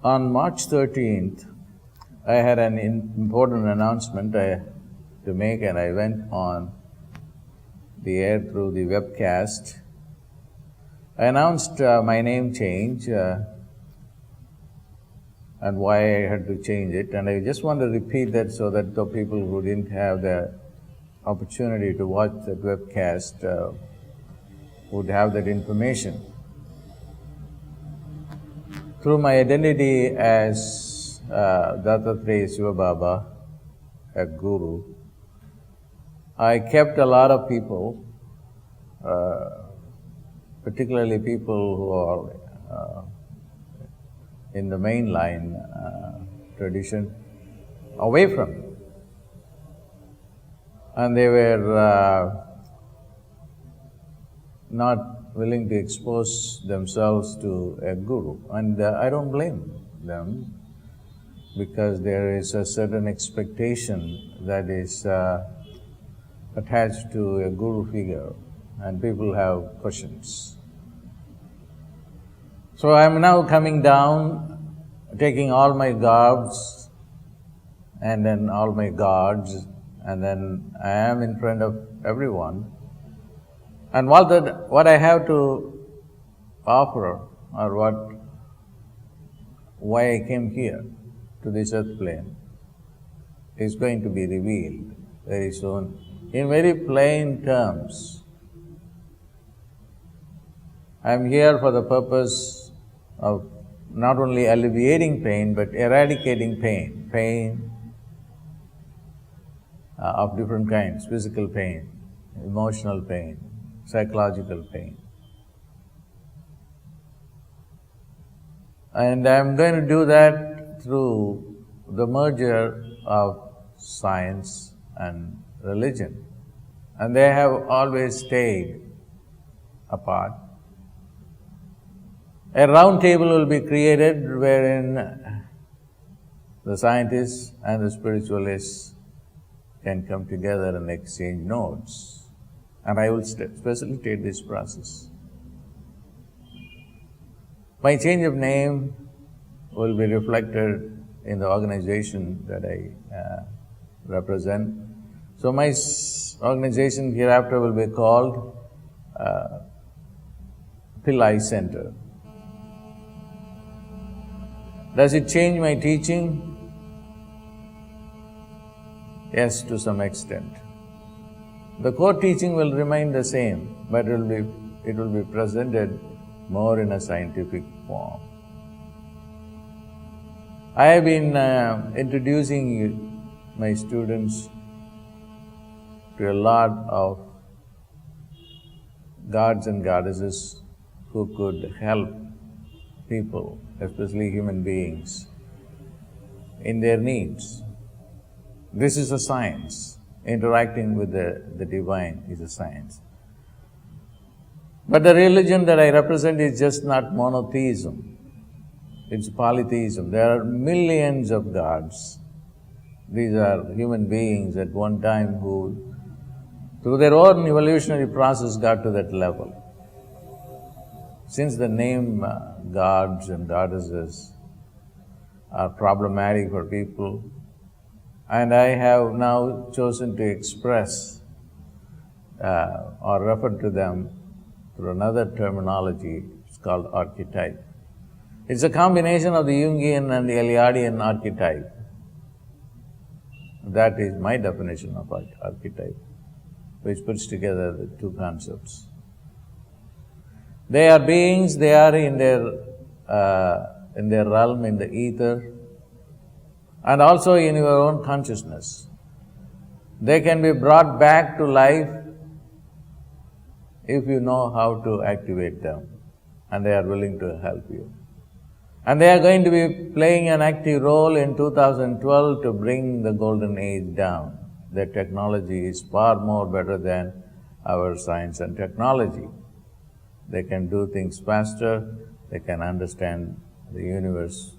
On March 13th, I had an important announcement to make, and I went on the air through the webcast. I announced my name change and why I had to change it, and I just want to repeat that so that the people who didn't have the opportunity to watch that webcast would have that information. Through my identity as Dr Pillai, a guru, I kept a lot of people, particularly people who are in the mainline tradition, away from me. And they were not willing to expose themselves to a guru. And I don't blame them, because there is a certain expectation that is attached to a guru figure, and people have questions. So I am now coming down, taking all my garbs and then all my guards, and then I am in front of everyone. And what I have to offer, or why I came here to this earth plane, is going to be revealed very soon in very plain terms. I am here for the purpose of not only alleviating pain, but eradicating pain of different kinds: physical pain, emotional pain, psychological pain. And I am going to do that through the merger of science and religion. And they have always stayed apart. A round table will be created wherein the scientists and the spiritualists can come together and exchange notes. And I will facilitate this process. My change of name will be reflected in the organization that I represent. So my organization hereafter will be called Pillai Center. Does it change my teaching? Yes, to some extent. The core teaching will remain the same, but it will be presented more in a scientific form. I have been introducing my students to a lot of gods and goddesses who could help people, especially human beings, in their needs. This is a science. Interacting with the divine is a science. But the religion that I represent is just not monotheism. It's polytheism. There are millions of gods. These are human beings at one time who, through their own evolutionary process, got to that level. Since the name gods and goddesses are problematic for people, and I have now chosen to express or refer to them through another terminology. It's called archetype. It's a combination of the Jungian and the Eliadian archetype. That is my definition of archetype, which puts together the two concepts. They are beings, they are in their realm, in the ether, and also in your own consciousness. They can be brought back to life if you know how to activate them, and they are willing to help you. And they are going to be playing an active role in 2012 to bring the golden age down. Their technology is far more better than our science and technology. They can do things faster, they can understand the universe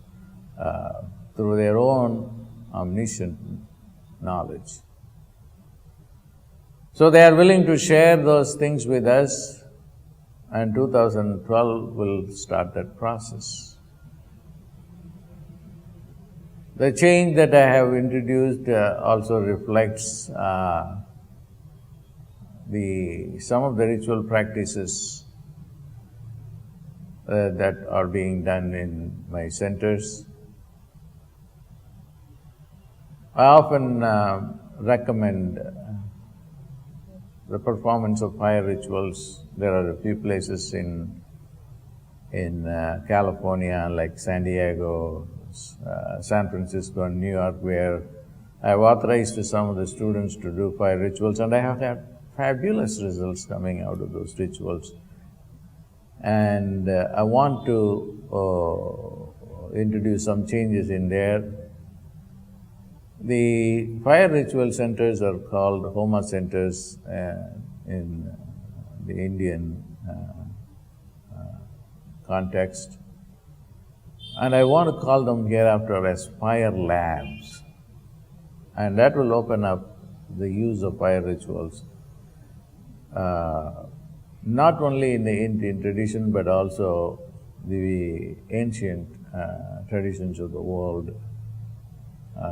through their own omniscient knowledge. So they are willing to share those things with us, and 2012 will start that process. The change that I have introduced also reflects some of the ritual practices that are being done in my centers. I often recommend the performance of fire rituals. There are a few places in California, like San Diego, San Francisco, and New York, where I have authorized some of the students to do fire rituals, and I have had fabulous results coming out of those rituals. And I want to introduce some changes in there. The fire ritual centers are called Homa centers in the Indian context. And I want to call them hereafter as fire labs. And that will open up the use of fire rituals, not only in the Indian tradition, but also the ancient traditions of the world,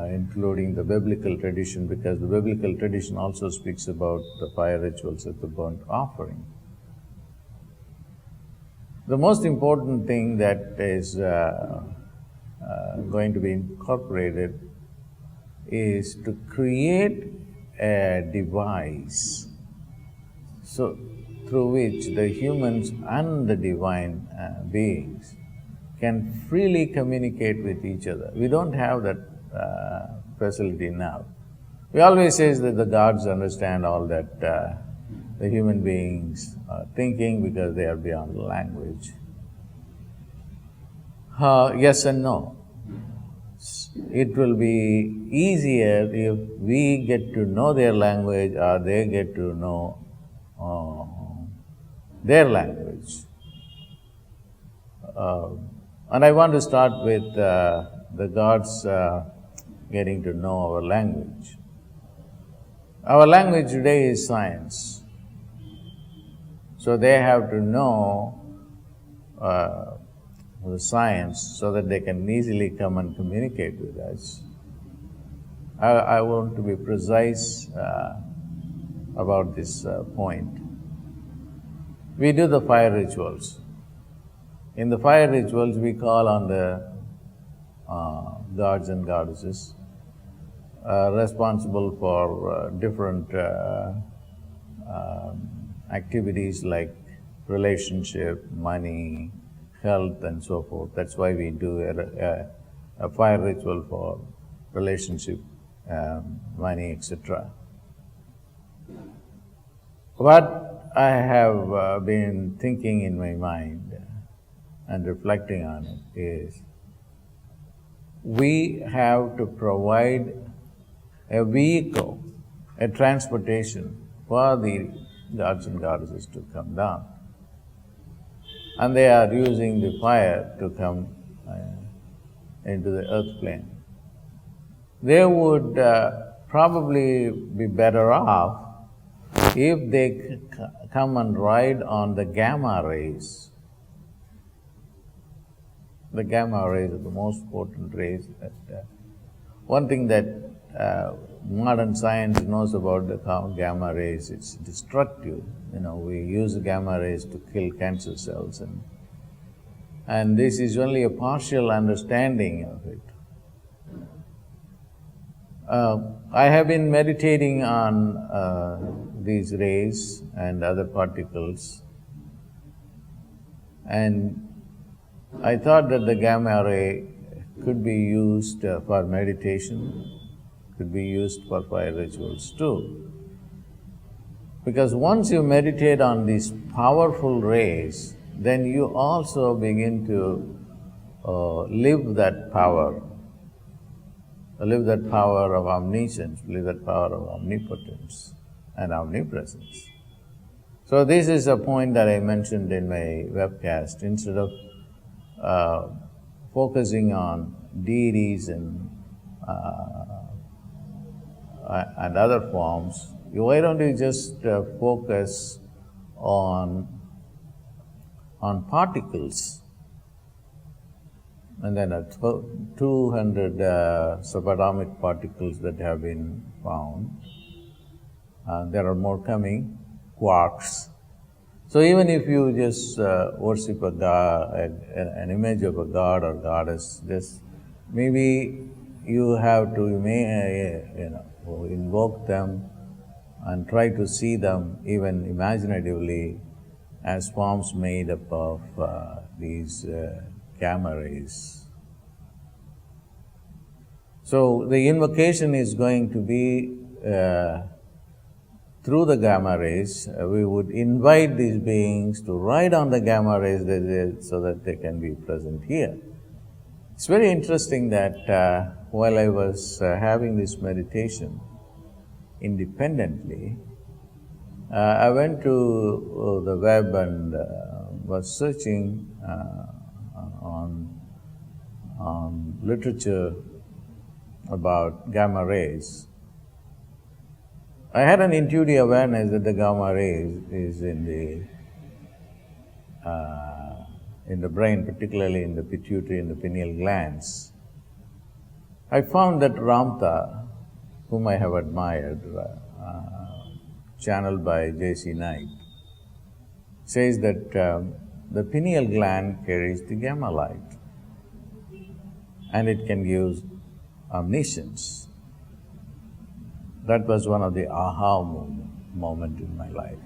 including the biblical tradition, because the biblical tradition also speaks about the fire rituals at the burnt offering. The most important thing that is going to be incorporated is to create a device through which the humans and the divine beings can freely communicate with each other. We don't have that facility now. We always say that the gods understand all that the human beings are thinking because they are beyond language. Yes and no. It will be easier if we get to know their language or they get to know their language. And I want to start with the gods getting to know our language. Our language today is science. So they have to know the science so that they can easily come and communicate with us. I want to be precise about this point. We do the fire rituals. In the fire rituals, we call on the gods and goddesses responsible for different activities like relationship, money, health, and so forth. That's why we do a fire ritual for relationship, money, etc. What I have been thinking in my mind and reflecting on it is, we have to provide a vehicle, a transportation for the gods and goddesses to come down. And they are using the fire to come into the earth plane. They would probably be better off if they come and ride on the gamma rays. The gamma rays are the most potent rays. One thing that modern science knows about the gamma rays, it's destructive. We use gamma rays to kill cancer cells, and this is only a partial understanding of it. I have been meditating on these rays and other particles, and I thought that the gamma ray could be used for meditation, could be used for fire rituals too. Because once you meditate on these powerful rays, then you also begin to live that power of omniscience, live that power of omnipotence and omnipresence. So this is a point that I mentioned in my webcast. Instead of focusing on deities and other forms, why don't you just focus on particles? and then 200 subatomic particles that have been found. There are more coming, quarks. So even if you just worship a god, an image of a god or goddess, just maybe you have to invoke them and try to see them even imaginatively as forms made up of these gamma rays. So the invocation is going to be through the gamma rays. We would invite these beings to ride on the gamma rays so that they can be present here. It's very interesting that while I was having this meditation independently, I went to the web and was searching on literature about gamma rays. I had an intuitive awareness that the gamma rays is in the brain, particularly in the pituitary and the pineal glands. I found that Ramtha, whom I have admired, channeled by J.C. Knight, says that the pineal gland carries the gamma light and it can give omniscience. That was one of the aha moment in my life.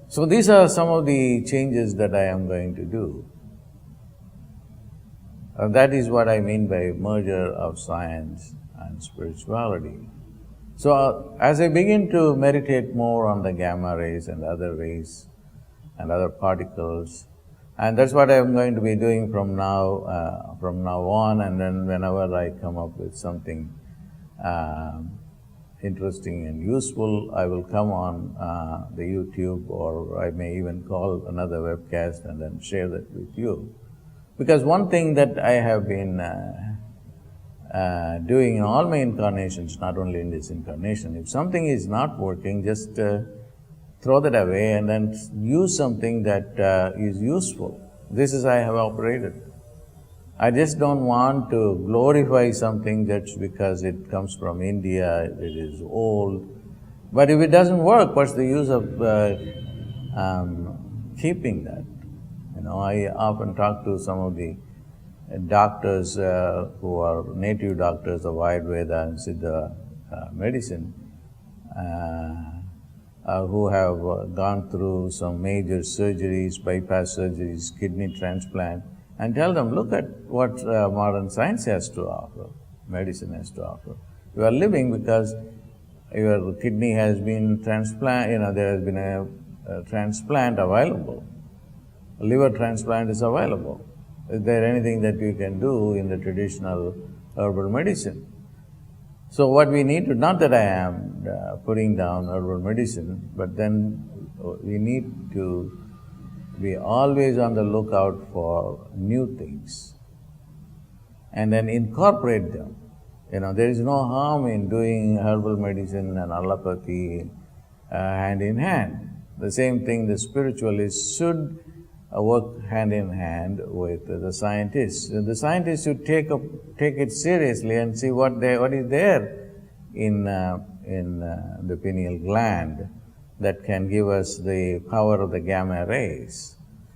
So these are some of the changes that I am going to do. That is what I mean by merger of science and spirituality. So as I begin to meditate more on the gamma rays and other rays and other particles, and that's what I'm going to be doing from now on, and then whenever I come up with something interesting and useful, I will come on the YouTube, or I may even call another webcast and then share that with you. Because one thing that I have been doing in all my incarnations, not only in this incarnation, if something is not working, just throw that away and then use something that is useful. This is how I have operated. I just don't want to glorify something just because it comes from India, it is old. But if it doesn't work, what's the use of keeping that? I often talk to some of the doctors who are native doctors of Ayurveda and Siddha medicine, who have gone through some major surgeries, bypass surgeries, kidney transplant, and tell them, look at what modern science has to offer, medicine has to offer. You are living because your kidney has been transplant, there has been a transplant available. A liver transplant is available. Is there anything that you can do in the traditional herbal medicine? So what we need to, not that I am putting down herbal medicine, but then we need to be always on the lookout for new things and then incorporate them. There is no harm in doing herbal medicine and allopathy hand in hand. The same thing the spiritualists should work hand in hand with the scientists. The scientists should take it seriously and see what is there in the pineal gland that can give us the power of the gamma rays.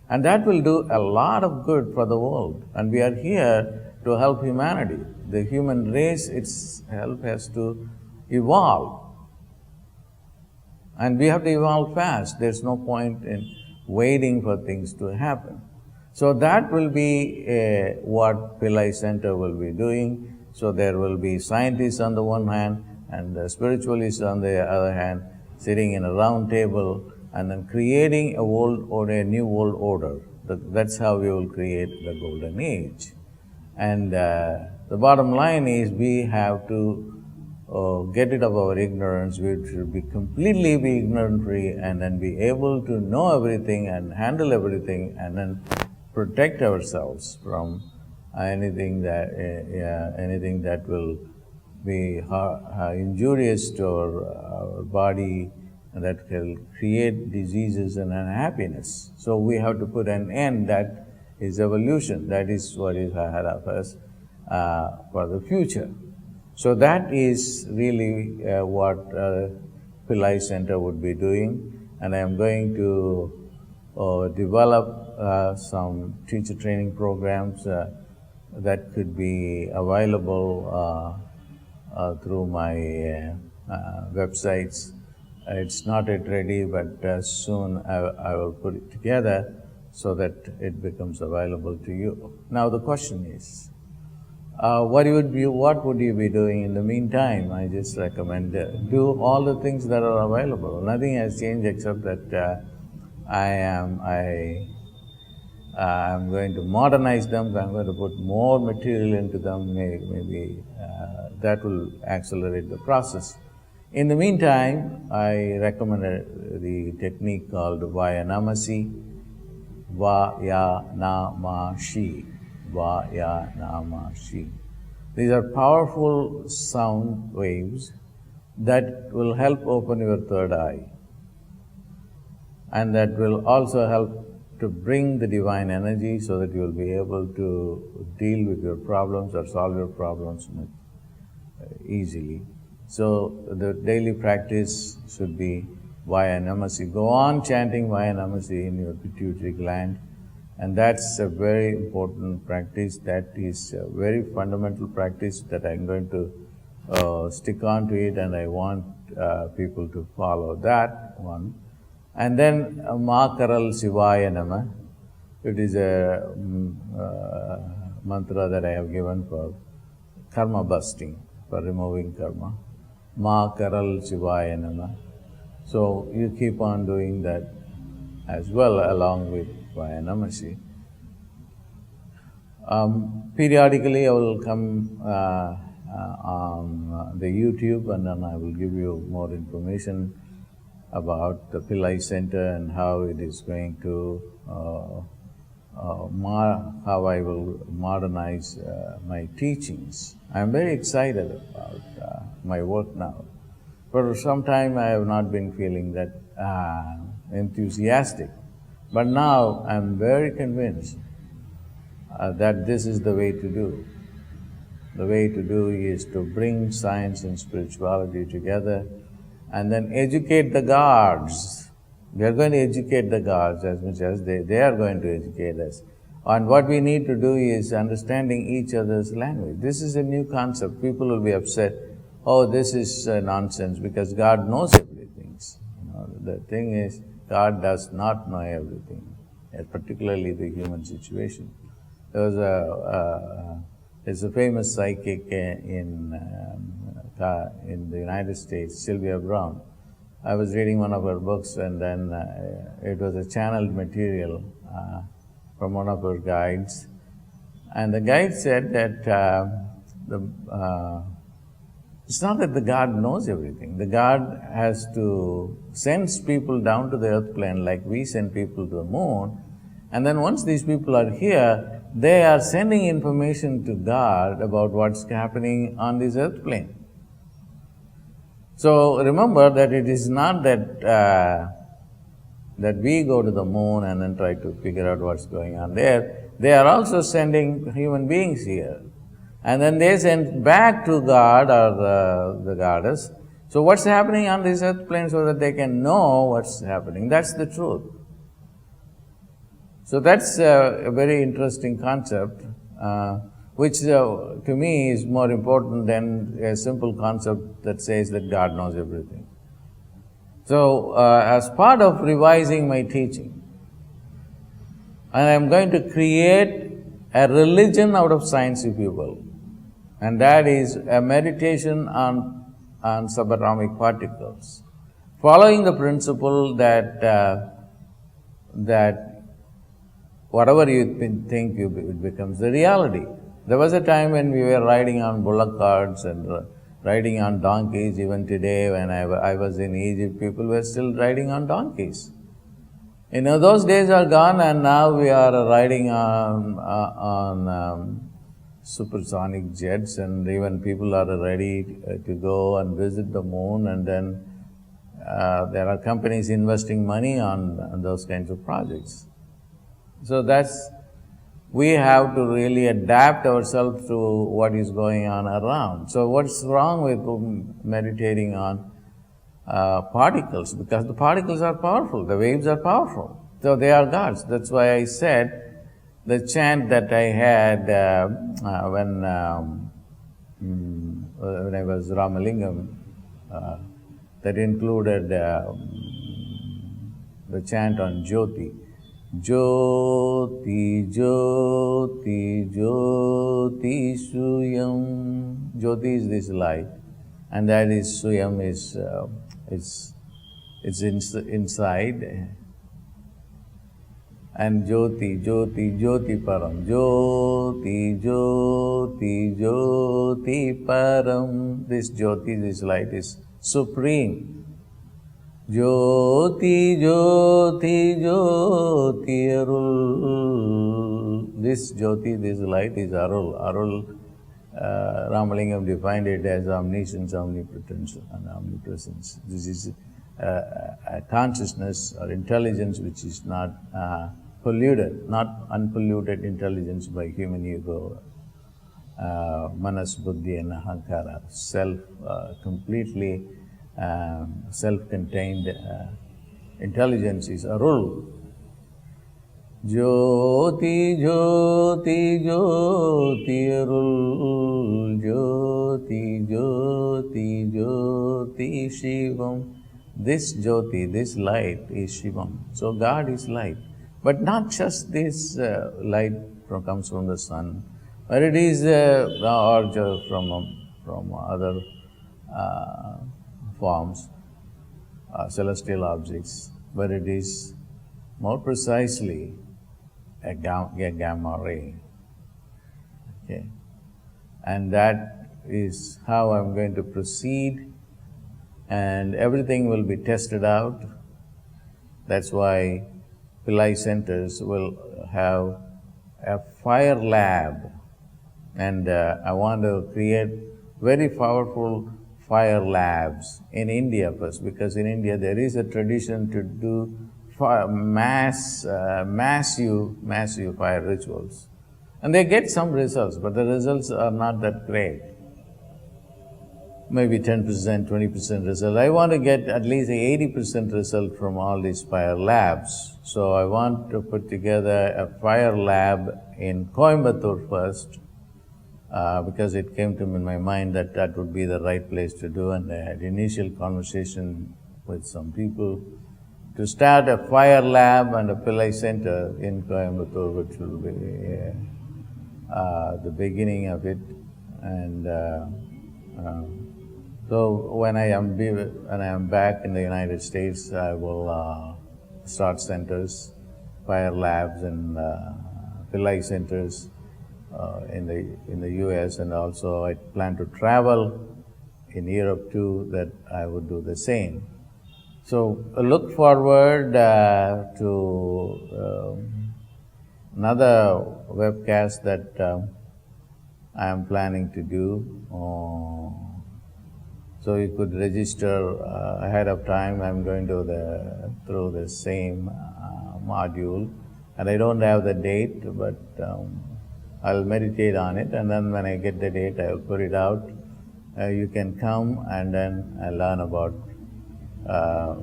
And that will do a lot of good for the world. And we are here to help humanity. The human race itself has to evolve. And we have to evolve fast. There's no point in waiting for things to happen. So that will be what Pillai Center will be doing. So there will be scientists on the one hand and the spiritualists on the other hand, sitting in a round table and then creating a new world order. That's how we will create the golden age. And the bottom line is we have to get rid of our ignorance. We should be completely ignorant-free and then be able to know everything and handle everything and then protect ourselves from anything that will be injurious to our body and that will create diseases and unhappiness. So we have to put an end that is evolution. That is what is ahead of us for the future. So that is really what Pillai Center would be doing, and I am going to develop some teacher training programs that could be available through my websites. It's not yet ready, but soon I will put it together so that it becomes available to you. Now the question is, what would you be doing in the meantime? I just recommend do all the things that are available. Nothing has changed except that I am going to modernize them. I'm going to put more material into them. Maybe that will accelerate the process. In the meantime, I recommend the technique called Vayanamasi, Vayanamashi, Vayanamashi. These are powerful sound waves that will help open your third eye, and that will also help to bring the divine energy so that you will be able to deal with your problems or solve your problems easily. So the daily practice should be Vayanamasi. Go on chanting Vayanamasi in your pituitary gland, and that's a very important practice. That is a very fundamental practice that I'm going to stick on to it, and I want people to follow that one. And then Makaral Sivayanamah. It is a mantra that I have given for karma busting, for removing karma. Makaral Sivayanamah. So you keep on doing that as well along with Vayanamasi. Periodically I will come on the YouTube, and then I will give you more information about the Pillai Center and how it is going to, how I will modernize my teachings. I am very excited about my work now. For some time I have not been feeling that enthusiastic, but now I am very convinced that this is the way to do. The way to do is to bring science and spirituality together, and then educate the gods. We are going to educate the gods as much as they are going to educate us. And what we need to do is understanding each other's language. This is a new concept. People will be upset, oh, this is nonsense, because God knows everything. The thing is, God does not know everything, particularly the human situation. There was there's a famous psychic in the United States, Sylvia Brown. I was reading one of her books, and then it was a channeled material from one of her guides. And the guide said that it's not that the God knows everything. The God has to send people down to the earth plane like we send people to the moon. And then once these people are here, they are sending information to God about what's happening on this earth plane. So remember that it is not that that we go to the moon and then try to figure out what's going on there. They are also sending human beings here. And then they send back to God or the goddess. So what's happening on this earth plane so that they can know what's happening. That's the truth. So that's a very interesting concept, which to me is more important than a simple concept that says that God knows everything. So as part of revising my teaching, I am going to create a religion out of science, if you will, and that is a meditation on subatomic particles, following the principle that that whatever you think, it becomes the reality. There was a time when we were riding on bullock carts and riding on donkeys. Even today, when I was in Egypt, people were still riding on donkeys. Those days are gone, and now we are riding on supersonic jets, and even people are ready to go and visit the moon, and then there are companies investing money on those kinds of projects. So that's we have to really adapt ourselves to what is going on around. So what's wrong with meditating on particles? Because the particles are powerful, the waves are powerful. So they are gods. That's why I said the chant that I had when I was Ramalingam, that included the chant on Jyoti. Jyoti, Jyoti, Jyoti, Suyam. Jyoti is this light, and that is Suyam is inside. And Jyoti, Jyoti, Jyoti Param. Jyoti, Jyoti, Jyoti Param. This Jyoti, this light is supreme. Jyoti, Jyoti, Jyoti Arul. This Jyoti, this light is Arul. Arul, Ramalingam defined it as omniscience, omnipotence, and omnipresence. This is a consciousness or intelligence which is not polluted, not unpolluted intelligence by human ego, manas, buddhi and ahankara, completely self-contained intelligence is Arul. Jyoti, Jyoti, Jyoti Arul. Jyoti, Jyoti, Jyoti Shivam. This Jyoti, this light is Shivam. So God is light. But not just this light comes from the sun, but it is or from other forms, celestial objects, but it is more precisely a gamma ray. Okay. And that is how I'm going to proceed, and everything will be tested out. That's why Pillai centers will have a fire lab, and I want to create very powerful fire labs in India first, because in India there is a tradition to do massive fire rituals. And they get some results, but the results are not that great. Maybe 10%, 20% result. I want to get at least 80% result from all these fire labs. So I want to put together a fire lab in Coimbatore first, because it came to me in my mind that that would be the right place to do, and I had initial conversation with some people to start a fire lab and a Pillai center in Coimbatore, which will be the beginning of it. And so when I am back in the United States, I will start centers, fire labs and Pillai centers in the US, and also I plan to travel in Europe too, that I would do the same. So look forward to another webcast that I am planning to do. So you could register ahead of time. I'm going to through the same module, and I don't have the date, but I'll meditate on it, and then when I get the date, I'll put it out. You can come and then learn about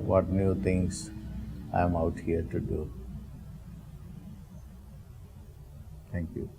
what new things I'm out here to do. Thank you.